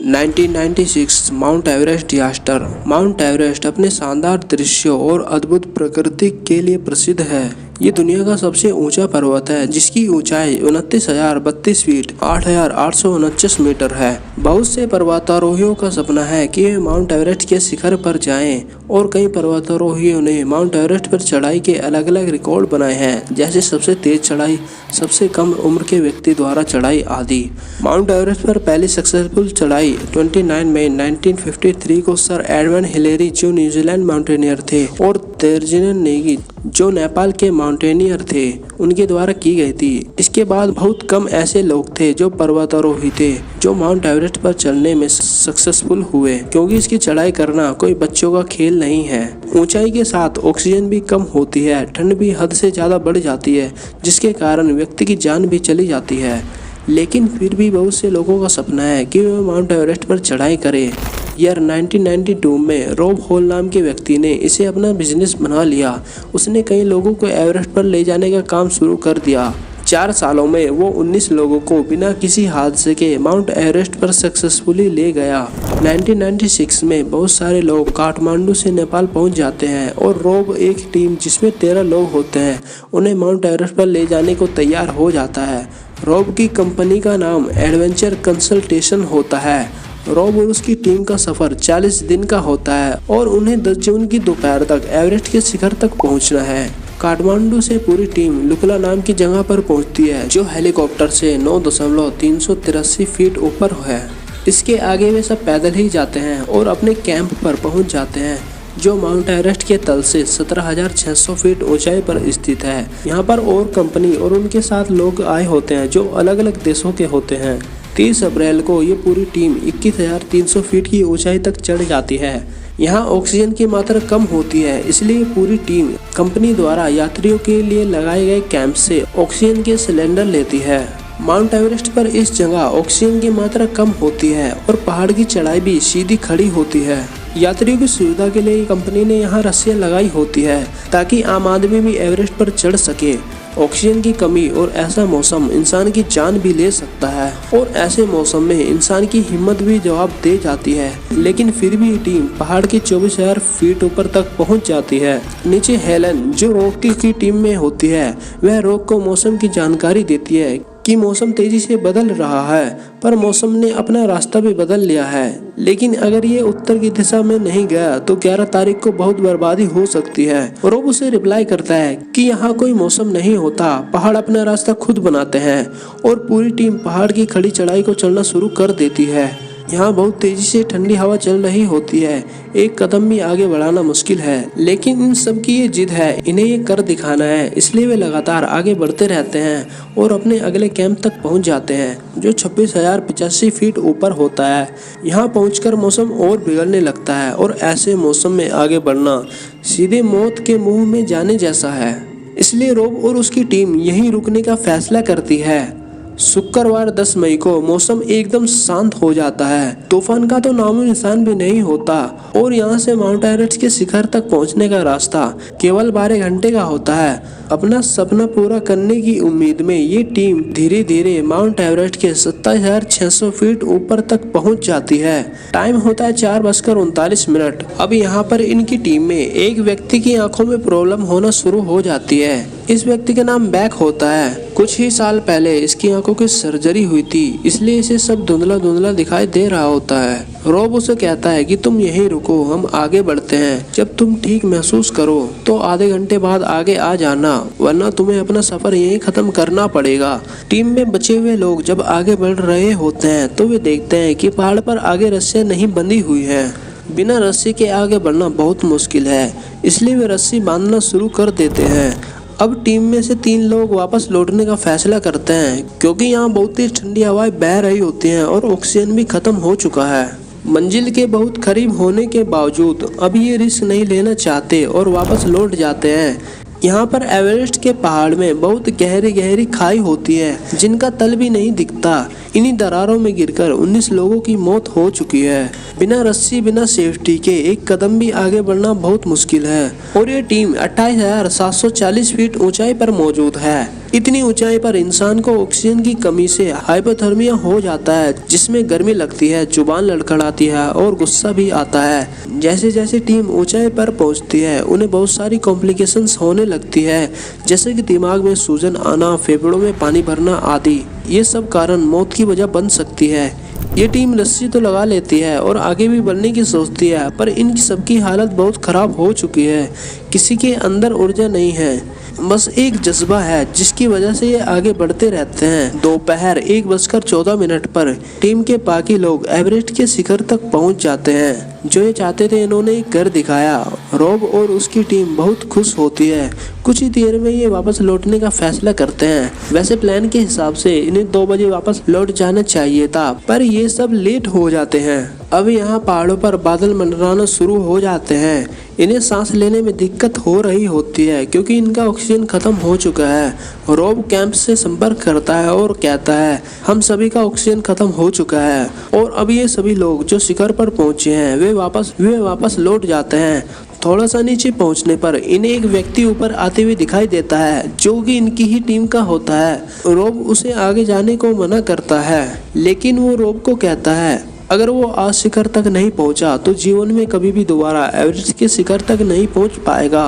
1996 mount Everest disaster. Mount Everest अपने शानदार दृश्यों और अद्भुत प्रकृति के लिए प्रसिद्ध है। ये दुनिया का सबसे ऊंचा पर्वत है, जिसकी ऊंचाई 29,032 फीट 8,849 मीटर है। बहुत से पर्वतारोहियों का सपना है कि वे माउंट एवरेस्ट के शिखर पर जाएं, और कई पर्वतारोहियों ने माउंट एवरेस्ट पर चढ़ाई के अलग अलग रिकॉर्ड बनाए हैं, जैसे सबसे तेज चढ़ाई, सबसे कम उम्र के व्यक्ति द्वारा चढ़ाई आदि। माउंट एवरेस्ट पर पहली सक्सेसफुल चढ़ाई 29 मई 1953 को सर एडमंड हिलेरी, जो न्यूजीलैंड माउंटेनियर थे, और तेर्जिन नेगी, जो नेपाल के माउंटेनियर थे, उनके द्वारा की गई थी। इसके बाद बहुत कम ऐसे लोग थे जो पर्वतारोही थे जो माउंट एवरेस्ट पर चढ़ने में सक्सेसफुल हुए, क्योंकि इसकी चढ़ाई करना कोई बच्चों का खेल नहीं है। ऊंचाई के साथ ऑक्सीजन भी कम होती है, ठंड भी हद से ज़्यादा बढ़ जाती है, जिसके कारण व्यक्ति की जान भी चली जाती है। लेकिन फिर भी बहुत से लोगों का सपना है कि वे माउंट एवरेस्ट पर चढ़ाई करें। ईयर 1992 में रॉब हॉल नाम के व्यक्ति ने इसे अपना बिजनेस बना लिया। उसने कई लोगों को एवरेस्ट पर ले जाने का काम शुरू कर दिया। 4 सालों में वो 19 लोगों को बिना किसी हादसे के माउंट एवरेस्ट पर सक्सेसफुली ले गया। 1996 में बहुत सारे लोग काठमांडू से नेपाल पहुंच जाते हैं, और रॉब एक टीम जिसमें 13 लोग होते हैं उन्हें माउंट एवरेस्ट पर ले जाने को तैयार हो जाता है। रॉब की कंपनी का नाम एडवेंचर कंसल्टेशन होता है। रॉब और उसकी टीम का सफर 40 दिन का होता है, और उन्हें 10 जून की दोपहर तक एवरेस्ट के शिखर तक पहुंचना है। काठमांडू से पूरी टीम लुकला नाम की जगह पर पहुंचती है, जो हेलीकॉप्टर से 9.383 फीट ऊपर है। इसके आगे वे सब पैदल ही जाते हैं और अपने कैंप पर पहुंच जाते हैं, जो माउंट एवरेस्ट के तल से 17,600 फीट ऊंचाई पर स्थित है। यहाँ पर और कंपनी और उनके साथ लोग आए होते हैं जो अलग अलग देशों के होते हैं। 30 अप्रैल को ये पूरी टीम 21,300 फीट की ऊंचाई तक चढ़ जाती है। यहाँ ऑक्सीजन की मात्रा कम होती है, इसलिए पूरी टीम कंपनी द्वारा यात्रियों के लिए लगाए गए कैंप से ऑक्सीजन के सिलेंडर लेती है। माउंट एवरेस्ट पर इस जगह ऑक्सीजन की मात्रा कम होती है और पहाड़ की चढ़ाई भी सीधी खड़ी होती है। यात्रियों की सुविधा के लिए कंपनी ने यहाँ रस्सियाँ लगाई होती है, ताकि आम आदमी भी एवरेस्ट पर चढ़ सके। ऑक्सीजन की कमी और ऐसा मौसम इंसान की जान भी ले सकता है, और ऐसे मौसम में इंसान की हिम्मत भी जवाब दे जाती है। लेकिन फिर भी टीम पहाड़ के 24,000 फीट ऊपर तक पहुंच जाती है। नीचे हेलन, जो रॉक की टीम में होती है, वह रॉक को मौसम की जानकारी देती है कि मौसम तेजी से बदल रहा है, पर मौसम ने अपना रास्ता भी बदल लिया है। लेकिन अगर ये उत्तर की दिशा में नहीं गया तो 11 तारीख को बहुत बर्बादी हो सकती है। रॉब उसे रिप्लाई करता है कि यहाँ कोई मौसम नहीं होता, पहाड़ अपना रास्ता खुद बनाते हैं, और पूरी टीम पहाड़ की खड़ी चढ़ाई को चलना शुरू कर देती है। यहाँ बहुत तेजी से ठंडी हवा चल रही होती है, एक कदम भी आगे बढ़ाना मुश्किल है। लेकिन इन सब की ये जिद है, इन्हें ये कर दिखाना है, इसलिए वे लगातार आगे बढ़ते रहते हैं और अपने अगले कैंप तक पहुंच जाते हैं, जो 26,085 फीट ऊपर होता है। यहाँ पहुंचकर मौसम और बिगड़ने लगता है, और ऐसे मौसम में आगे बढ़ना सीधे मौत के मुंह में जाने जैसा है। इसलिए रॉब और उसकी टीम यहीं रुकने का फैसला करती है। शुक्रवार 10 मई को मौसम एकदम शांत हो जाता है। तूफान का तो नामो निशान भी नहीं होता, और यहाँ से माउंट एवरेस्ट के शिखर तक पहुँचने का रास्ता केवल 12 घंटे का होता है। अपना सपना पूरा करने की उम्मीद में ये टीम धीरे धीरे माउंट एवरेस्ट के 27,600 फीट ऊपर तक पहुँच जाती है। टाइम होता है 4:39। अब यहाँ पर इनकी टीम में एक व्यक्ति की आंखों में प्रॉब्लम होना शुरू हो जाती है। इस व्यक्ति का नाम बैक होता है। कुछ ही साल पहले इसकी आंखों की सर्जरी हुई थी, इसलिए इसे सब धुंधला धुंधला दिखाई दे रहा होता है। रॉब उसे कहता है कि तुम यहीं रुको, हम आगे बढ़ते हैं। जब तुम ठीक महसूस करो तो आधे घंटे बाद आगे आ जाना, वरना तुम्हें अपना सफर यहीं खत्म करना पड़ेगा। टीम में बचे हुए लोग जब आगे बढ़ रहे होते हैं तो वे देखते हैं कि पहाड़ पर आगे रस्सियाँ नहीं बंधी हुई है। बिना रस्सी के आगे बढ़ना बहुत मुश्किल है, इसलिए वे रस्सी बांधना शुरू कर देते हैं। अब टीम में से 3 लोग वापस लौटने का फैसला करते हैं, क्योंकि यहाँ बहुत ही ठंडी हवाएं बह रही होती हैं और ऑक्सीजन भी खत्म हो चुका है। मंजिल के बहुत करीब होने के बावजूद अब ये रिस्क नहीं लेना चाहते और वापस लौट जाते हैं। यहाँ पर एवरेस्ट के पहाड़ में बहुत गहरी गहरी खाई होती है, जिनका तल भी नहीं दिखता। इन्हीं दरारों में गिरकर 19 लोगों की मौत हो चुकी है। बिना रस्सी, बिना सेफ्टी के एक कदम भी आगे बढ़ना बहुत मुश्किल है, और ये टीम 28,740 फीट ऊंचाई पर मौजूद है। इतनी ऊंचाई पर इंसान को ऑक्सीजन की कमी से हाइपोथर्मिया हो जाता है, जिसमें गर्मी लगती है, जुबान लड़खड़ाती है और गुस्सा भी आता है। जैसे जैसे टीम ऊंचाई पर पहुंचती है उन्हें बहुत सारी कॉम्प्लिकेशंस होने लगती है, जैसे कि दिमाग में सूजन आना, फेफड़ों में पानी भरना आदि। ये सब कारण मौत की वजह बन सकती है। ये टीम रस्सी तो लगा लेती है और आगे भी बढ़ने की सोचती है, पर इन सबकी हालत बहुत खराब हो चुकी है। किसी के अंदर ऊर्जा नहीं है, बस एक जज्बा है जिसकी वजह से ये आगे बढ़ते रहते हैं। दोपहर 1:14 पर टीम के बाकी लोग एवरेस्ट के शिखर तक पहुंच जाते हैं। जो ये चाहते थे इन्होंने एक घर दिखाया। रॉब और उसकी टीम बहुत खुश होती है। कुछ ही देर में ये वापस लौटने का फैसला करते हैं। वैसे प्लान के हिसाब से इन्हें 2 बजे वापस लौट जाना चाहिए था, पर ये सब लेट हो जाते हैं। अब यहाँ पहाड़ों पर बादल मंडराना शुरू हो जाते हैं। इन्हें सांस लेने में दिक्कत हो रही होती है क्योंकि इनका ऑक्सीजन खत्म हो चुका है। रॉब कैंप से संपर्क करता है और कहता है, हम सभी का ऑक्सीजन खत्म हो चुका है और अब ये सभी लोग जो शिखर पर पहुंचे हैं वे वापस लौट जाते हैं। थोड़ा सा नीचे पहुंचने पर इन्हें एक व्यक्ति ऊपर आते हुए दिखाई देता है जो कि इनकी ही टीम का होता है। रॉब उसे आगे जाने को मना करता है, लेकिन वो रॉब को कहता है अगर वो आज शिखर तक नहीं पहुंचा तो जीवन में कभी भी दोबारा एवरेस्ट के शिखर तक नहीं पहुंच पाएगा।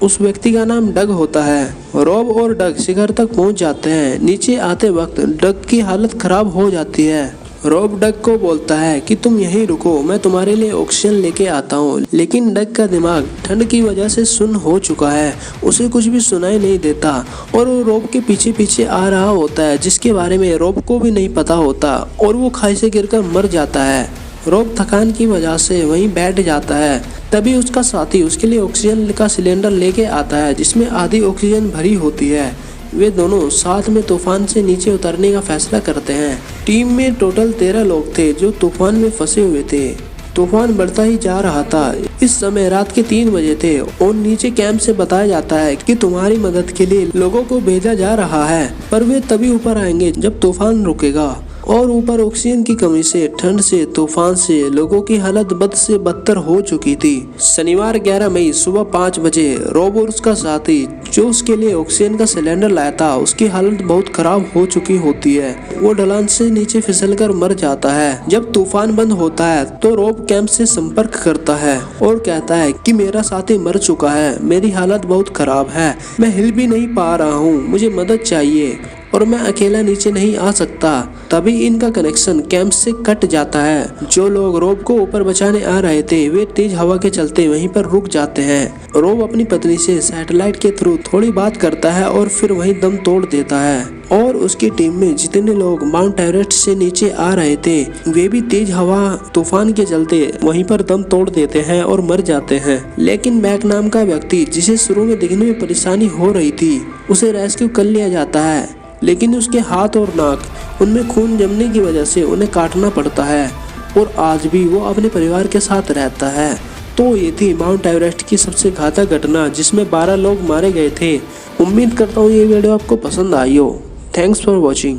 उस व्यक्ति का नाम डग होता है। रॉब और डग शिखर तक पहुंच जाते हैं। नीचे आते वक्त डग की हालत खराब हो जाती है। रॉब डग को बोलता है कि तुम यहीं रुको, मैं तुम्हारे लिए ऑक्सीजन लेके आता हूँ। लेकिन डग का दिमाग ठंड की वजह से सुन्न हो चुका है, उसे कुछ भी सुनाई नहीं देता और वो रॉब के पीछे पीछे आ रहा होता है, जिसके बारे में रॉब को भी नहीं पता होता और वो खाई से गिरकर मर जाता है। रॉब थकान की वजह से वहीं बैठ जाता है। तभी उसका साथी उसके लिए ऑक्सीजन का सिलेंडर लेके आता है जिसमें आधी ऑक्सीजन भरी होती है। वे दोनों साथ में तूफान से नीचे उतरने का फैसला करते हैं। टीम में टोटल 13 लोग थे जो तूफान में फंसे हुए थे। तूफान बढ़ता ही जा रहा था। इस समय रात के 3 बजे थे और नीचे कैंप से बताया जाता है कि तुम्हारी मदद के लिए लोगों को भेजा जा रहा है, पर वे तभी ऊपर आएंगे जब तूफान रुकेगा। और ऊपर ऑक्सीजन की कमी से, ठंड से, तूफान से लोगों की हालत बद से बदतर हो चुकी थी। शनिवार 11 मई सुबह 5 बजे रॉब और उसका साथी जो उसके लिए ऑक्सीजन का सिलेंडर लाया था उसकी हालत बहुत खराब हो चुकी होती है। वो ढलान से नीचे फिसलकर मर जाता है। जब तूफान बंद होता है तो रॉब कैंप से संपर्क करता है और कहता है कि मेरा साथी मर चुका है, मेरी हालत बहुत खराब है, मैं हिल भी नहीं पा रहा हूँ, मुझे मदद चाहिए और मैं अकेला नीचे नहीं आ सकता। तभी इनका कनेक्शन कैंप से कट जाता है। जो लोग रॉब को ऊपर बचाने आ रहे थे वे तेज हवा के चलते वहीं पर रुक जाते हैं। रॉब अपनी पत्नी से सैटेलाइट के थ्रू थोड़ी बात करता है और फिर वहीं दम तोड़ देता है। और उसकी टीम में जितने लोग माउंट एवरेस्ट से नीचे आ रहे थे वे भी तेज हवा तूफान के चलते वहीं पर दम तोड़ देते हैं और मर जाते हैं। लेकिन मैक नाम का व्यक्ति जिसे शुरू में दिखने में परेशानी हो रही थी उसे रेस्क्यू कर लिया जाता है, लेकिन उसके हाथ और नाक उनमें खून जमने की वजह से उन्हें काटना पड़ता है और आज भी वो अपने परिवार के साथ रहता है। तो ये थी माउंट एवरेस्ट की सबसे घातक घटना जिसमें 12 लोग मारे गए थे। उम्मीद करता हूँ ये वीडियो आपको पसंद आई हो। Thanks for watching.